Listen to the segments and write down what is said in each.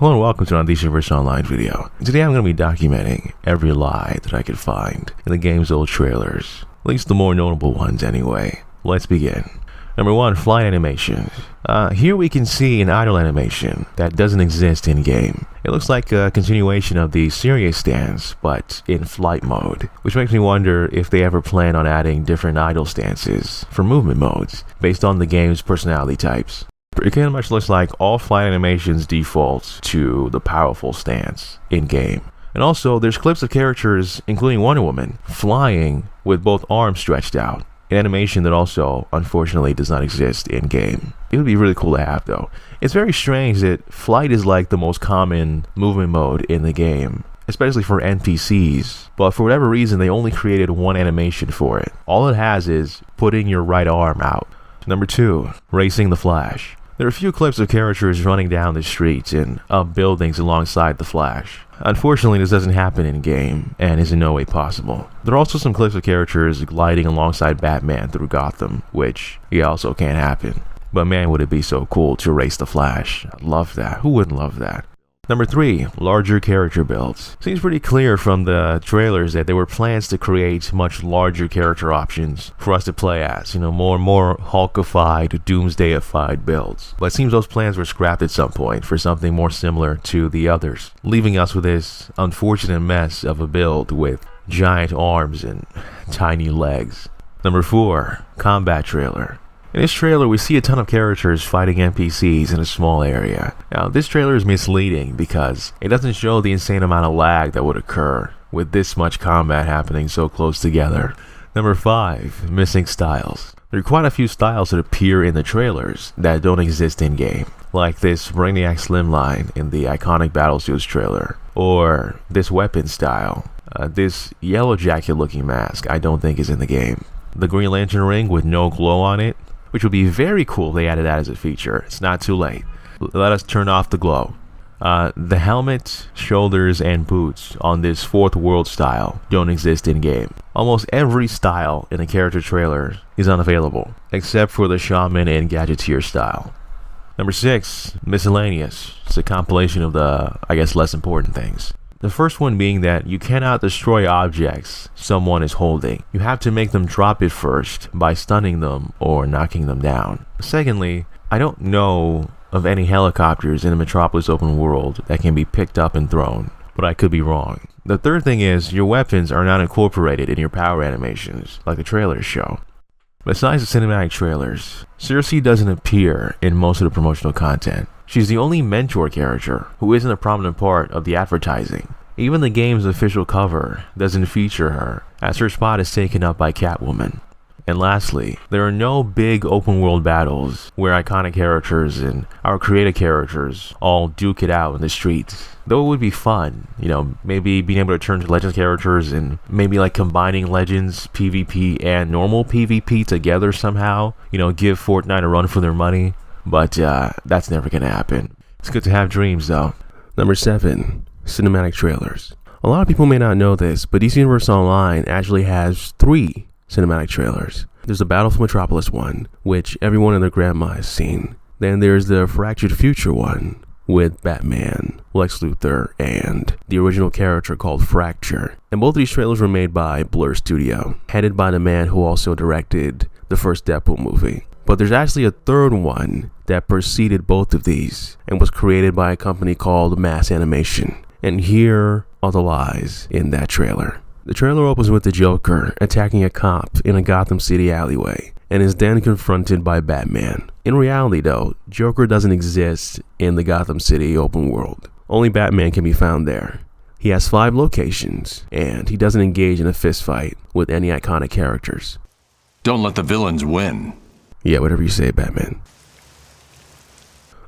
Hello and welcome to an DCUO Online video. Today I'm going to be documenting every lie that I could find in the game's old trailers. At least the more notable ones anyway. Let's begin. Number 1, flight animations. Here we can see an idle animation that doesn't exist in game. It looks like a continuation of the serious stance, but in flight mode, which makes me wonder if they ever plan on adding different idle stances for movement modes based on the game's personality types. It kind of much looks like all flight animations default to the powerful stance in game. And also, there's clips of characters, including Wonder Woman, flying with both arms stretched out. An animation that also, unfortunately, does not exist in game. It would be really cool to have, though. It's very strange that flight is like the most common movement mode in the game, especially for NPCs. But for whatever reason, they only created one animation for it. All it has is putting your right arm out. Number 2, racing the Flash. There are a few clips of characters running down the streets and up buildings alongside the Flash. Unfortunately, this doesn't happen in game and is in no way possible. There are also some clips of characters gliding alongside Batman through Gotham, which also can't happen. But man, would it be so cool to race the Flash. I'd love that. Who wouldn't love that? Number 3, larger character builds. Seems pretty clear from the trailers that there were plans to create much larger character options for us to play as, more Hulkified, Doomsdayified builds. But it seems those plans were scrapped at some point for something more similar to the others, leaving us with this unfortunate mess of a build with giant arms and tiny legs. Number 4, combat trailer. In this trailer, we see a ton of characters fighting NPCs in a small area. Now, this trailer is misleading because it doesn't show the insane amount of lag that would occur with this much combat happening so close together. Number 5, missing styles. There are quite a few styles that appear in the trailers that don't exist in game, like this Brainiac slimline in the iconic Battlesuits trailer, or this weapon style. This yellow jacket looking mask I don't think is in the game. The Green Lantern ring with no glow on it, which would be very cool if they added that as a feature. It's not too late. Let us turn off the glow. The helmet, shoulders, and boots on this fourth world style don't exist in game. Almost every style in a character trailer is unavailable, except for the Shaman and Gadgeteer style. Number 6, Miscellaneous. It's a compilation of the, less important things. The first one being that you cannot destroy objects someone is holding. You have to make them drop it first by stunning them or knocking them down. Secondly, I don't know of any helicopters in the Metropolis open world that can be picked up and thrown, but I could be wrong. The third thing is your weapons are not incorporated in your power animations like the trailers show. Besides the cinematic trailers, Cersei doesn't appear in most of the promotional content. She's the only mentor character who isn't a prominent part of the advertising. Even the game's official cover doesn't feature her, as her spot is taken up by Catwoman. And lastly, there are no big open world battles where iconic characters and our creative characters all duke it out in the streets. Though it would be fun, maybe being able to turn to Legends characters and maybe combining Legends PvP and normal PvP together somehow, give Fortnite a run for their money. But that's never gonna happen. It's good to have dreams though. Number 7, cinematic trailers. A lot of people may not know this, but DCUO Online actually has 3 cinematic trailers. There's the Battle for Metropolis one, which everyone and their grandma has seen. Then there's the Fractured Future one with Batman, Lex Luthor, and the original character called Fracture. And both of these trailers were made by Blur Studio, headed by the man who also directed the first Deadpool movie. But there's actually a third one that preceded both of these and was created by a company called Mass Animation. And here are the lies in that trailer. The trailer opens with the Joker attacking a cop in a Gotham City alleyway and is then confronted by Batman. In reality though, Joker doesn't exist in the Gotham City open world. Only Batman can be found there. He has 5 locations and he doesn't engage in a fistfight with any iconic characters. Don't let the villains win. Yeah, whatever you say, Batman.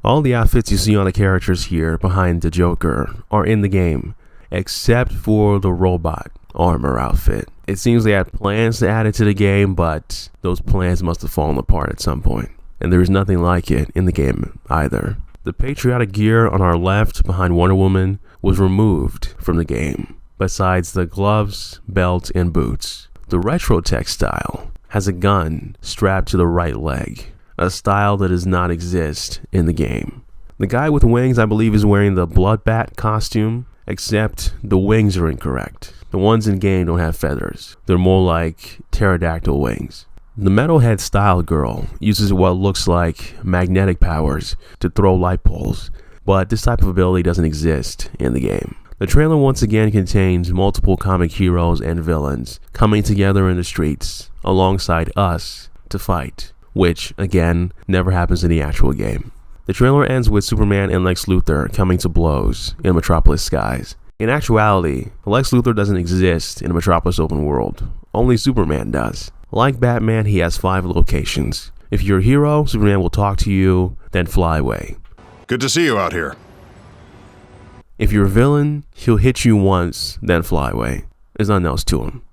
All the outfits you see on the characters here behind the Joker are in the game, except for the robot armor outfit. It seems they had plans to add it to the game, but those plans must have fallen apart at some point, and there is nothing like it in the game either. The patriotic gear on our left behind Wonder Woman was removed from the game, besides the gloves, belt, and boots. The retro tech style has a gun strapped to the right leg, a style that does not exist in the game. The guy with wings, I believe, is wearing the Bloodbat costume, except the wings are incorrect. The ones in game don't have feathers. They're more like pterodactyl wings. The metalhead style girl uses what looks like magnetic powers to throw light poles, but this type of ability doesn't exist in the game. The trailer once again contains multiple comic heroes and villains coming together in the streets alongside us to fight, which, again, never happens in the actual game. The trailer ends with Superman and Lex Luthor coming to blows in Metropolis skies. In actuality, Lex Luthor doesn't exist in a Metropolis open world. Only Superman does. Like Batman, he has 5 locations. If you're a hero, Superman will talk to you, then fly away. Good to see you out here. If you're a villain, he'll hit you once, then fly away. There's nothing else to him.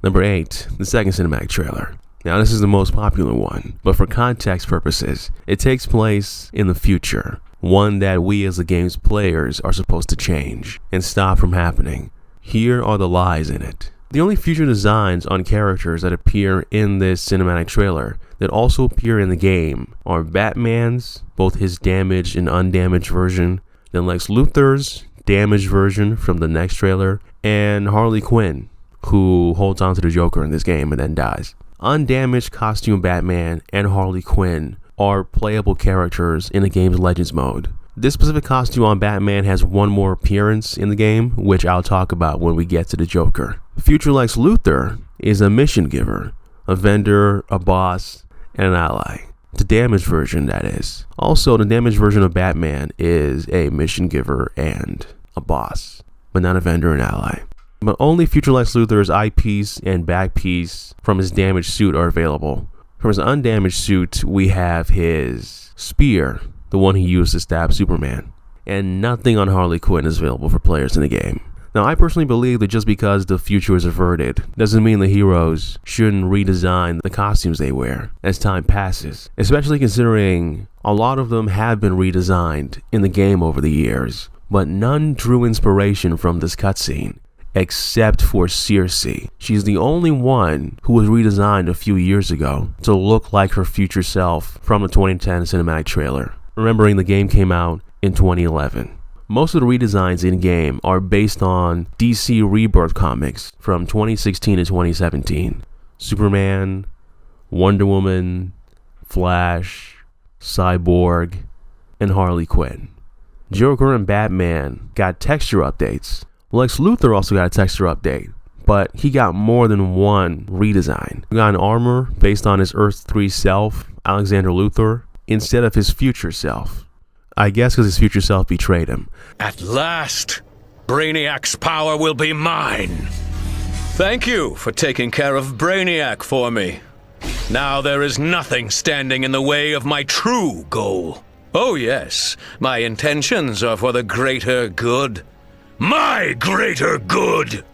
Number 8, the second cinematic trailer. Now this is the most popular one, but for context purposes, it takes place in the future, one that we as the game's players are supposed to change and stop from happening. Here are the lies in it. The only future designs on characters that appear in this cinematic trailer that also appear in the game are Batman's, both his damaged and undamaged version, then Lex Luthor's damaged version from the next trailer, and Harley Quinn, who holds on to the Joker in this game and then dies. Undamaged costume Batman and Harley Quinn are playable characters in the game's Legends mode. This specific costume on Batman has one more appearance in the game, which I'll talk about when we get to the Joker. Future Lex Luthor is a mission giver, a vendor, a boss, and an ally. The damaged version, that is. Also, the damaged version of Batman is a mission giver and a boss, but not a vendor and ally. But only future Lex Luthor's eyepiece and backpiece from his damaged suit are available. From his undamaged suit, we have his spear, the one he used to stab Superman. And nothing on Harley Quinn is available for players in the game. Now, I personally believe that just because the future is averted doesn't mean the heroes shouldn't redesign the costumes they wear as time passes, especially considering a lot of them have been redesigned in the game over the years, but none drew inspiration from this cutscene. Except for Circe. She's the only one who was redesigned a few years ago to look like her future self from the 2010 cinematic trailer, remembering the game came out in 2011. Most of the redesigns in-game are based on DC Rebirth comics from 2016 to 2017. Superman, Wonder Woman, Flash, Cyborg, and Harley Quinn. Joker and Batman got texture updates. Lex Luthor also got a texture update, but he got more than one redesign. He got an armor based on his Earth 3 self, Alexander Luthor, instead of his future self. I guess because his future self betrayed him. At last, Brainiac's power will be mine. Thank you for taking care of Brainiac for me. Now there is nothing standing in the way of my true goal. Oh yes, my intentions are for the greater good. My greater good!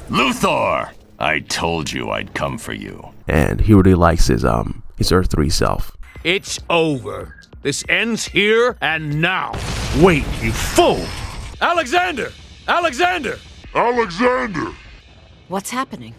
Luthor! I told you I'd come for you. And he really likes his Earth 3 self. It's over. This ends here and now. Wait, you fool! Alexander! Alexander! Alexander! What's happening?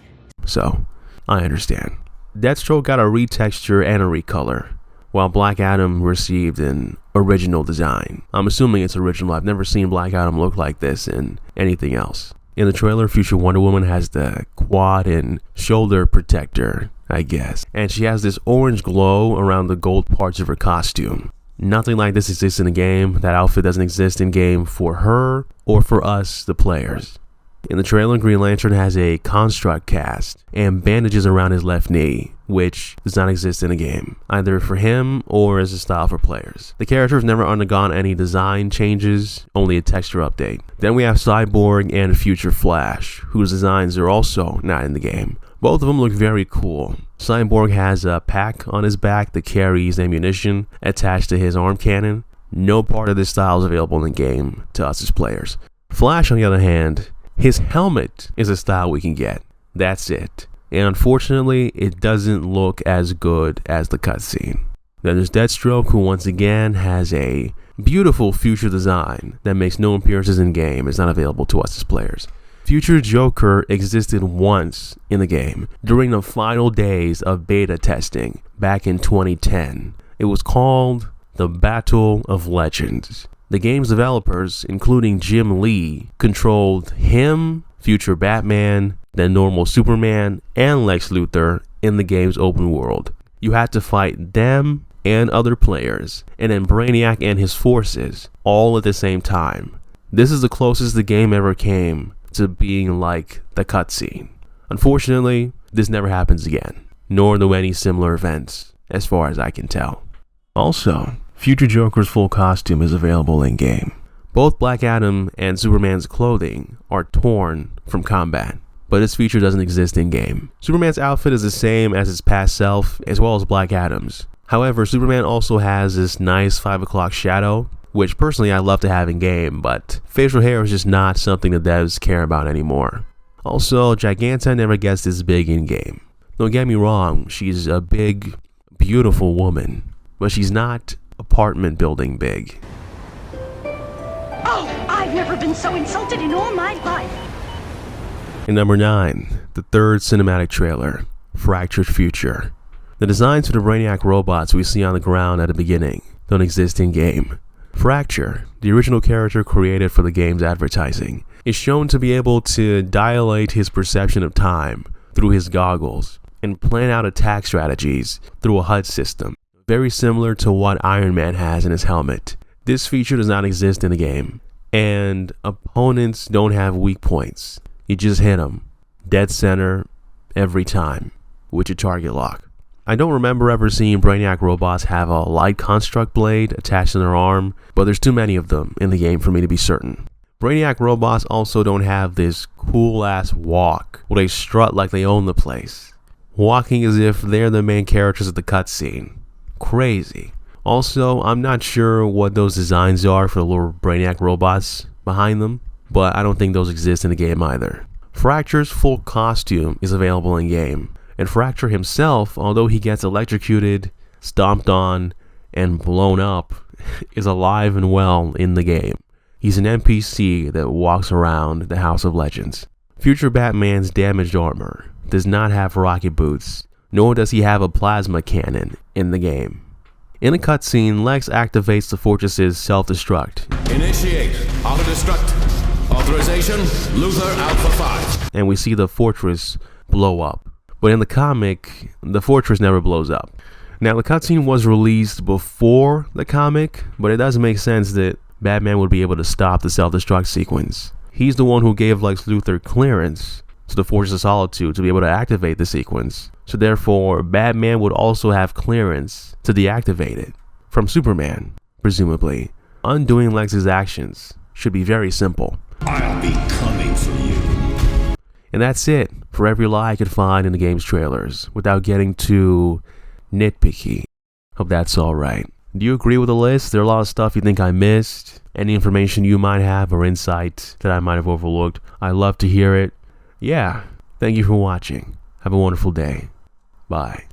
So, I understand. Deathstroke got a retexture and a recolor, while Black Adam received an original design. I'm assuming it's original. I've never seen Black Adam look like this in anything else. In the trailer, future Wonder Woman has the quad and shoulder protector, I guess. And she has this orange glow around the gold parts of her costume. Nothing like this exists in the game. That outfit doesn't exist in game for her or for us, the players. In the trailer, Green Lantern has a construct cast and bandages around his left knee, which does not exist in the game, either for him or as a style for players. The character has never undergone any design changes, only a texture update. Then we have Cyborg and Future Flash, whose designs are also not in the game. Both of them look very cool. Cyborg has a pack on his back that carries ammunition attached to his arm cannon. No part of this style is available in the game to us as players. Flash, on the other hand, his helmet is a style we can get. That's it. And unfortunately, it doesn't look as good as the cutscene. Then there's Deathstroke, who once again has a beautiful future design that makes no appearances in game. It's not available to us as players. Future Joker existed once in the game during the final days of beta testing back in 2010. It was called the Battle of Legends. The game's developers, including Jim Lee, controlled him, future Batman, then normal Superman, and Lex Luthor in the game's open world. You had to fight them and other players, and then Brainiac and his forces, all at the same time. This is the closest the game ever came to being like the cutscene. Unfortunately, this never happens again, nor do any similar events, as far as I can tell. Also, future Joker's full costume is available in-game. Both Black Adam and Superman's clothing are torn from combat, but this feature doesn't exist in-game. Superman's outfit is the same as his past self, as well as Black Adam's. However, Superman also has this nice 5 o'clock shadow, which personally I love to have in-game, but facial hair is just not something the devs care about anymore. Also, Giganta never gets this big in-game. Don't get me wrong, she's a big, beautiful woman, but she's not apartment building big. Oh, I've never been so insulted in all my life. And number 9, the third cinematic trailer, Fractured Future. The designs for the Brainiac robots we see on the ground at the beginning don't exist in-game. Fracture, the original character created for the game's advertising, is shown to be able to dilate his perception of time through his goggles and plan out attack strategies through a HUD system, very similar to what Iron Man has in his helmet. This feature does not exist in the game, and opponents don't have weak points. You just hit them, dead center, every time, with your target lock. I don't remember ever seeing Brainiac robots have a light construct blade attached to their arm, but there's too many of them in the game for me to be certain. Brainiac robots also don't have this cool ass walk where they strut like they own the place, walking as if they're the main characters of the cutscene. Crazy. Also, I'm not sure what those designs are for the little Brainiac robots behind them, but I don't think those exist in the game either. Fracture's full costume is available in game, and Fracture himself, although he gets electrocuted, stomped on, and blown up, is alive and well in the game. He's an NPC that walks around the House of Legends. Future Batman's damaged armor does not have rocket boots, nor does he have a plasma cannon in the game. In the cutscene, Lex activates the fortress's self-destruct. Initiate auto-destruct. Authorization, Luthor Alpha 5. And we see the fortress blow up. But in the comic, the fortress never blows up. Now, the cutscene was released before the comic, but it does make sense that Batman would be able to stop the self-destruct sequence. He's the one who gave Lex Luthor clearance to the Fortress of Solitude to be able to activate the sequence. So therefore, Batman would also have clearance to deactivate it from Superman, presumably. Undoing Lex's actions should be very simple. I'll be coming for you. And that's it for every lie I could find in the game's trailers, without getting too nitpicky. Hope that's alright. Do you agree with the list? Is there a lot of stuff you think I missed? Any information you might have or insight that I might have overlooked? I'd love to hear it. Yeah, thank you for watching. Have a wonderful day. Bye.